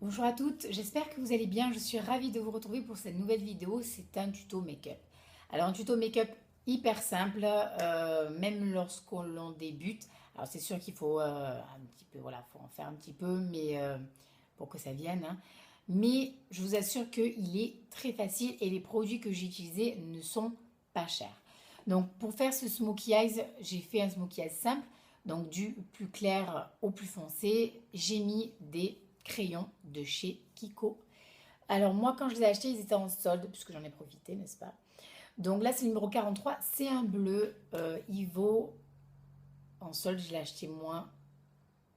Bonjour à toutes, j'espère que vous allez bien. Je suis ravie de vous retrouver pour cette nouvelle vidéo. C'est un tuto make-up. Alors un tuto make-up hyper simple, même lorsqu'on l'on débute. Alors c'est sûr qu'il faut un petit peu, voilà, faut en faire un petit peu, mais pour que ça vienne, hein. Mais je vous assure qu'il est très facile et les produits que j'ai utilisés ne sont pas chers. Donc pour faire ce smokey eyes, j'ai fait un smokey eyes simple. Donc du plus clair au plus foncé, j'ai mis des crayons de chez Kiko. Alors moi quand je les ai achetés, ils étaient en solde puisque j'en ai profité, n'est-ce pas? Donc là c'est le numéro 43, c'est un bleu, il vaut en solde, je l'ai acheté moins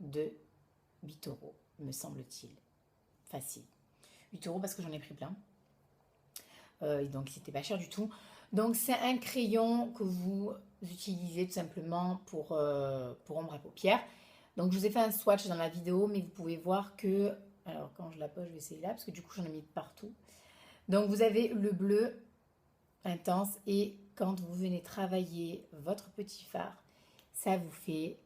de 8 euros, me semble-t-il. Facile. 8 euros parce que j'en ai pris plein. Donc c'était pas cher du tout. Donc c'est un crayon que vous utilisez tout simplement pour ombre à paupières. Donc je vous ai fait un swatch dans la vidéo, mais vous pouvez voir que... Alors quand je la pose, je vais essayer là, parce que du coup j'en ai mis partout. Donc vous avez le bleu intense et quand vous venez travailler votre petit fard, ça vous fait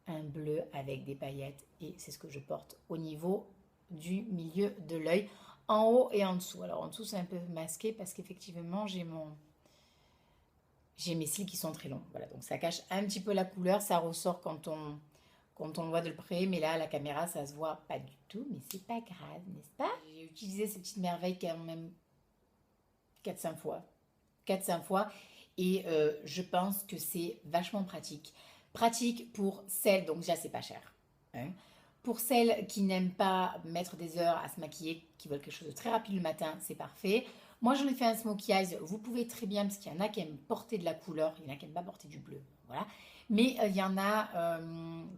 un bleu avec des paillettes et c'est ce que je porte au niveau du milieu de l'œil, en haut et en dessous. Alors en dessous c'est un peu masqué parce qu'effectivement j'ai mes cils qui sont très longs. Voilà, donc ça cache un petit peu la couleur, ça ressort quand on le voit de près, mais là, à la caméra, ça se voit pas du tout, mais c'est pas grave, n'est-ce pas? J'ai utilisé ces petites merveilles quand même 4-5 fois. 4-5 fois, et je pense que c'est vachement pratique. Pratique pour celles, donc déjà, c'est pas cher, hein. Pour celles qui n'aiment pas mettre des heures à se maquiller, qui veulent quelque chose de très rapide le matin, c'est parfait. Moi, j'en ai fait un smokey eyes. Vous pouvez très bien, parce qu'il y en a qui aiment porter de la couleur, il y en a qui n'aiment pas porter du bleu. Voilà. Mais il y en a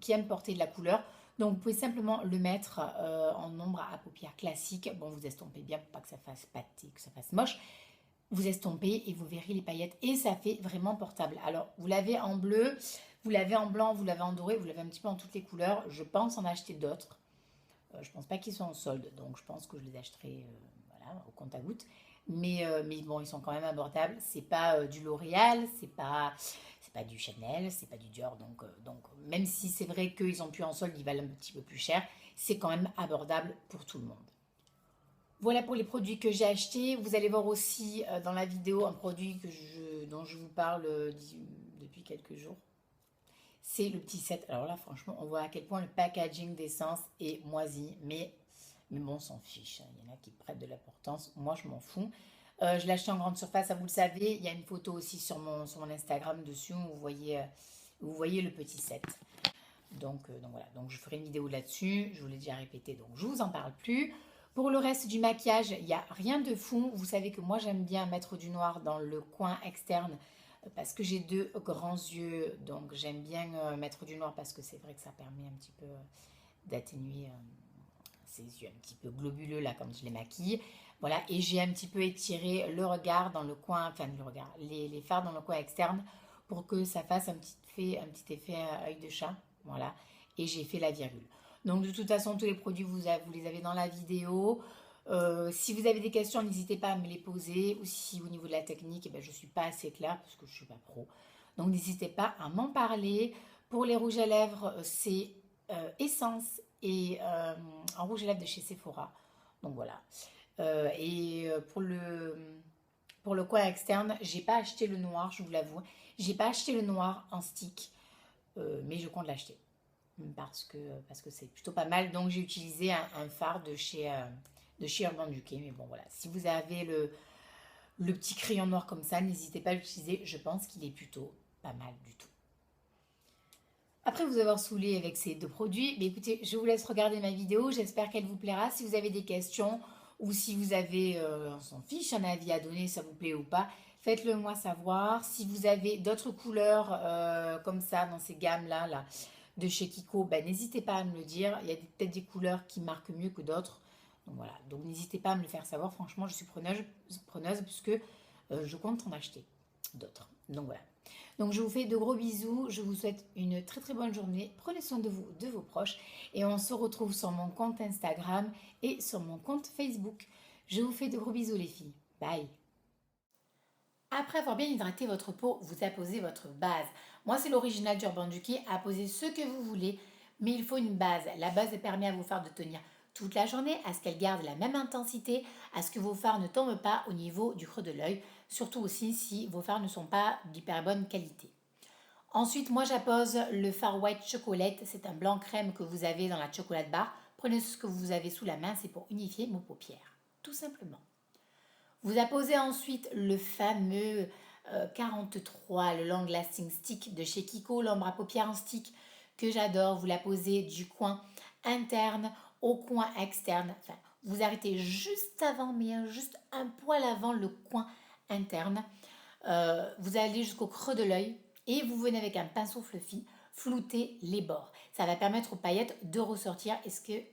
qui aiment porter de la couleur. Donc, vous pouvez simplement le mettre en ombre à paupières classique. Bon, vous estompez bien pour pas que ça fasse pâté, que ça fasse moche. Vous estompez et vous verrez les paillettes. Et ça fait vraiment portable. Alors, vous l'avez en bleu, vous l'avez en blanc, vous l'avez en doré, vous l'avez un petit peu en toutes les couleurs. Je pense en acheter d'autres. Je pense pas qu'ils sont en solde, donc je pense que je les achèterai voilà, au compte à gouttes. Mais bon, ils sont quand même abordables. C'est pas du L'Oréal, c'est pas du Chanel, c'est pas du Dior. Donc même si c'est vrai qu'ils ont pu en solde, ils valent un petit peu plus cher, c'est quand même abordable pour tout le monde. Voilà pour les produits que j'ai achetés. Vous allez voir aussi dans la vidéo un produit dont je vous parle depuis quelques jours. C'est le petit set. Alors là, franchement, on voit à quel point le packaging d'essence est moisi. Mais bon, on s'en fiche, hein. Il y en a qui prêtent de l'importance. Moi, je m'en fous. Je l'ai acheté en grande surface, vous le savez. Il y a une photo aussi sur mon Instagram dessus où vous voyez le petit set. Donc voilà, donc je ferai une vidéo là-dessus. Je vous l'ai déjà répété, donc je vous en parle plus. Pour le reste du maquillage, il n'y a rien de fou. Vous savez que moi, j'aime bien mettre du noir dans le coin externe parce que j'ai deux grands yeux. Donc j'aime bien mettre du noir parce que c'est vrai que ça permet un petit peu d'atténuer ces yeux un petit peu globuleux là quand je les maquille. Voilà, et j'ai un petit peu étiré le regard dans le coin, enfin le regard, les fards dans le coin externe pour que ça fasse un petit effet œil de chat. Voilà, et j'ai fait la virgule. Donc de toute façon, tous les produits, vous les avez dans la vidéo. Si vous avez des questions, n'hésitez pas à me les poser. Ou si au niveau de la technique, eh ben, je ne suis pas assez claire parce que je ne suis pas pro. Donc n'hésitez pas à m'en parler. Pour les rouges à lèvres, c'est Essence et en rouge à lèvres de chez Sephora. Donc voilà. Et pour le coin externe, j'ai pas acheté le noir, je vous l'avoue. J'ai pas acheté le noir en stick, mais je compte l'acheter parce que c'est plutôt pas mal. Donc j'ai utilisé un fard de chez Urban Decay. Mais bon voilà, si vous avez le petit crayon noir comme ça, n'hésitez pas à l'utiliser. Je pense qu'il est plutôt pas mal du tout. Après vous avoir saoulé avec ces deux produits, mais écoutez, je vous laisse regarder ma vidéo. J'espère qu'elle vous plaira. Si vous avez des questions ou si vous avez, on s'en fiche, un avis à donner, ça vous plaît ou pas, faites-le moi savoir. Si vous avez d'autres couleurs comme ça dans ces gammes-là, là, de chez Kiko, ben, n'hésitez pas à me le dire. Il y a peut-être des couleurs qui marquent mieux que d'autres. Donc voilà, donc n'hésitez pas à me le faire savoir. Franchement, je suis preneuse puisque je compte en acheter d'autres. Donc voilà. Donc je vous fais de gros bisous, je vous souhaite une très très bonne journée, prenez soin de vous, de vos proches et on se retrouve sur mon compte Instagram et sur mon compte Facebook. Je vous fais de gros bisous les filles, bye. Après avoir bien hydraté votre peau, vous apposez votre base. Moi c'est l'original d'Urban Decay, apposez ce que vous voulez, mais il faut une base. La base elle permet à vos fards de tenir toute la journée, à ce qu'elles gardent la même intensité, à ce que vos fards ne tombent pas au niveau du creux de l'œil, surtout aussi si vos fards ne sont pas d'hyper bonne qualité. Ensuite, moi j'appose le fard white chocolate, c'est un blanc crème que vous avez dans la chocolate bar. Prenez ce que vous avez sous la main, c'est pour unifier vos paupières, tout simplement. Vous apposez ensuite le fameux 43, le Long Lasting Stick de chez Kiko, l'ombre à paupières en stick que j'adore. Vous la posez du coin interne au coin externe. Enfin, vous arrêtez juste avant, mais juste un poil avant le coin interne. Vous allez jusqu'au creux de l'œil et vous venez avec un pinceau fluffy flouter les bords. Ça va permettre aux paillettes de ressortir et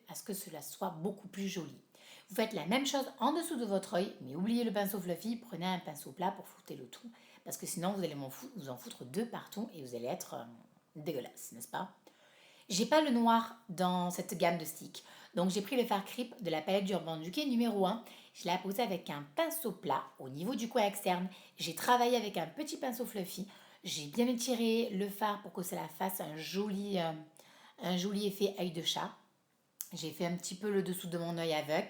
à ce que cela soit beaucoup plus joli. Vous faites la même chose en dessous de votre œil, mais oubliez le pinceau fluffy, prenez un pinceau plat pour flouter le tout, parce que sinon vous allez vous en foutre deux partout et vous allez être dégueulasse, n'est-ce pas? J'ai pas le noir dans cette gamme de sticks, donc j'ai pris le fard creep de la palette d'Urban Decay numéro 1. Je l'ai apposé avec un pinceau plat au niveau du coin externe. J'ai travaillé avec un petit pinceau fluffy. J'ai bien étiré le fard pour que cela fasse un joli effet œil de chat. J'ai fait un petit peu le dessous de mon œil aveugle.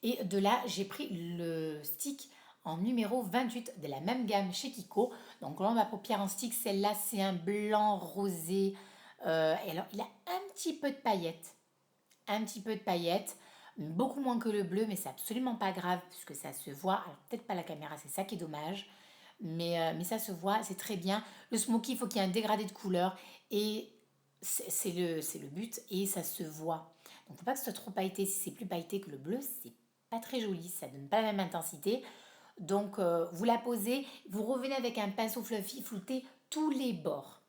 Et de là, j'ai pris le stick en numéro 28 de la même gamme chez Kiko. Donc là, ma paupière en stick, celle-là, c'est un blanc rosé. Et alors, il a un petit peu de paillettes. Un petit peu de paillettes. Beaucoup moins que le bleu, mais c'est absolument pas grave puisque ça se voit. Alors, peut-être pas la caméra, c'est ça qui est dommage. Mais ça se voit, c'est très bien. Le smoky, il faut qu'il y ait un dégradé de couleur. Et c'est le but. Et ça se voit. Donc, il ne faut pas que ce soit trop pailleté. Si c'est plus pailleté que le bleu, c'est pas très joli. Ça donne pas la même intensité. Donc, vous la posez. Vous revenez avec un pinceau fluffy, floutez tous les bords.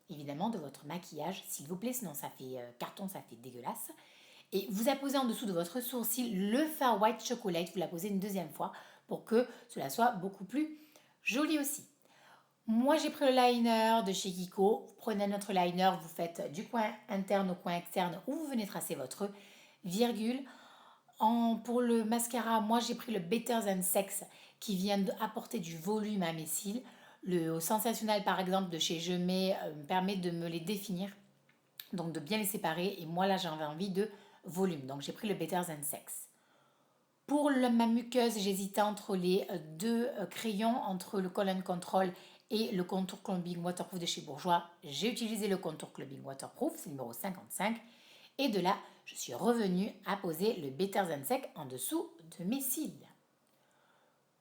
Évidemment, de votre maquillage, s'il vous plaît. Sinon, ça fait carton, ça fait dégueulasse. Et vous apposez en dessous de votre sourcil le fard white chocolate. Vous la posez une deuxième fois pour que cela soit beaucoup plus joli aussi. Moi, j'ai pris le liner de chez Kiko. Vous prenez notre liner, vous faites du coin interne au coin externe où vous venez tracer votre virgule. Pour le mascara, moi, j'ai pris le Better Than Sex qui vient apporter du volume à mes cils. Le Sensationnel, par exemple, de chez Je Mets me permet de me les définir, donc de bien les séparer. Et moi, là, j'avais envie de volume. Donc, j'ai pris le Better Than Sex. Pour ma muqueuse, j'hésitais entre les deux crayons, entre le Color Control et le Contour Clubbing Waterproof de chez Bourjois. J'ai utilisé le Contour Clubbing Waterproof, c'est le numéro 55. Et de là, je suis revenue à poser le Better Than Sex en dessous de mes cils.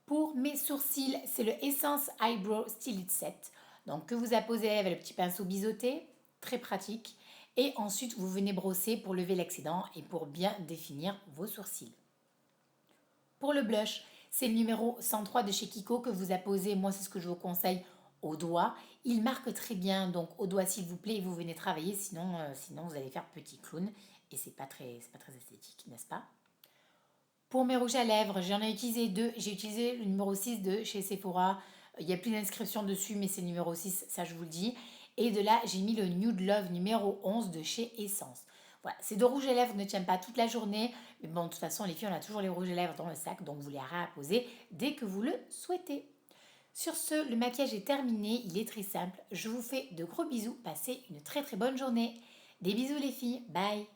Pour mes sourcils, c'est le Essence Eyebrow Stylit Set. Donc que vous apposez avec le petit pinceau biseauté, très pratique. Et ensuite, vous venez brosser pour lever l'excédent et pour bien définir vos sourcils. Pour le blush, c'est le numéro 103 de chez Kiko que vous apposez. Moi, c'est ce que je vous conseille au doigt. Il marque très bien, donc au doigt s'il vous plaît, et vous venez travailler. Sinon vous allez faire petit clown et c'est pas très esthétique, n'est-ce pas? Pour mes rouges à lèvres, j'en ai utilisé deux. J'ai utilisé le numéro 6 de chez Sephora. Il y a plus d'inscriptions dessus, mais c'est le numéro 6, ça je vous le dis. Et de là, j'ai mis le Nude Love numéro 11 de chez Essence. Voilà, ces deux rouges à lèvres ne tiennent pas toute la journée. Mais bon, de toute façon, les filles, on a toujours les rouges à lèvres dans le sac. Donc, vous les réapposez dès que vous le souhaitez. Sur ce, le maquillage est terminé. Il est très simple. Je vous fais de gros bisous. Passez une très très bonne journée. Des bisous les filles. Bye.